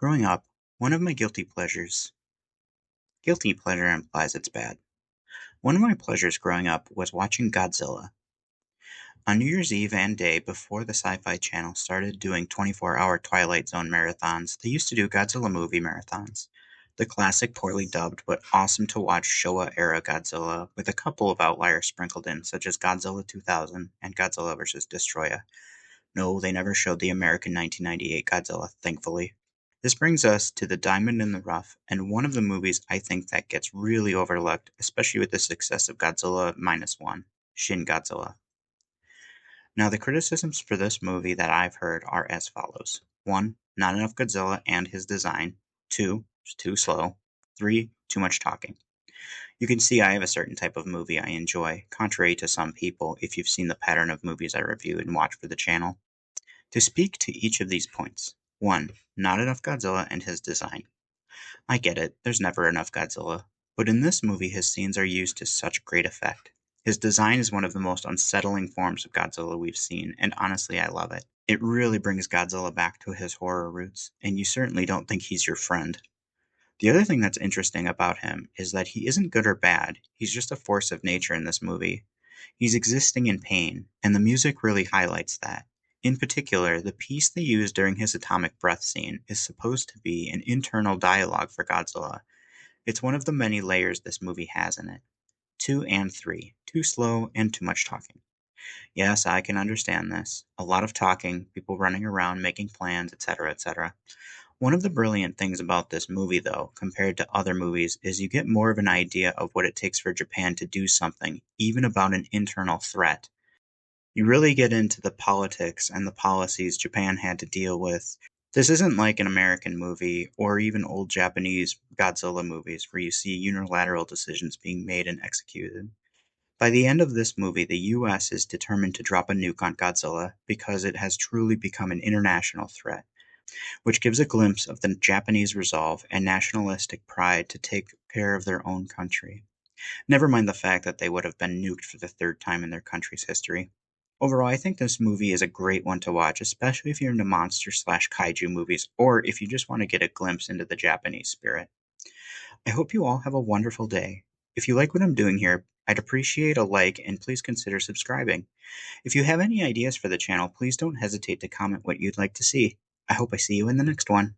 Growing up, one of my guilty pleasure implies it's bad. One of my pleasures growing up was watching Godzilla. On New Year's Eve and day before the Sci Fi Channel started doing 24-hour Twilight Zone marathons, they used to do Godzilla movie marathons. The classic, poorly dubbed, but awesome to watch Showa era Godzilla, with a couple of outliers sprinkled in, such as Godzilla 2000 and Godzilla vs. Destroya. No, they never showed the American 1998 Godzilla, thankfully. This brings us to the diamond in the rough, and one of the movies I think that gets really overlooked, especially with the success of Godzilla Minus One, Shin Godzilla. Now, the criticisms for this movie that I've heard are as follows: 1. Not enough Godzilla and his design. 2. It's too slow. 3. Too much talking. You can see I have a certain type of movie I enjoy, contrary to some people if you've seen the pattern of movies I review and watch for the channel. To speak to each of these points: 1. Not enough Godzilla and his design. I get it, there's never enough Godzilla, but in this movie his scenes are used to such great effect. His design is one of the most unsettling forms of Godzilla we've seen, and honestly I love it. It really brings Godzilla back to his horror roots, and you certainly don't think he's your friend. The other thing that's interesting about him is that he isn't good or bad, he's just a force of nature in this movie. He's existing in pain, and the music really highlights that. In particular, the piece they use during his atomic breath scene is supposed to be an internal dialogue for Godzilla. It's one of the many layers this movie has in it. 2 and 3. Too slow and too much talking. Yes, I can understand this. A lot of talking, people running around making plans, etc., etc. One of the brilliant things about this movie, though, compared to other movies, is you get more of an idea of what it takes for Japan to do something, even about an internal threat. You really get into the politics and the policies Japan had to deal with. This isn't like an American movie or even old Japanese Godzilla movies where you see unilateral decisions being made and executed. By the end of this movie, the US is determined to drop a nuke on Godzilla because it has truly become an international threat, which gives a glimpse of the Japanese resolve and nationalistic pride to take care of their own country. Never mind the fact that they would have been nuked for the third time in their country's history. Overall, I think this movie is a great one to watch, especially if you're into monster slash kaiju movies, or if you just want to get a glimpse into the Japanese spirit. I hope you all have a wonderful day. If you like what I'm doing here, I'd appreciate a like and please consider subscribing. If you have any ideas for the channel, please don't hesitate to comment what you'd like to see. I hope I see you in the next one.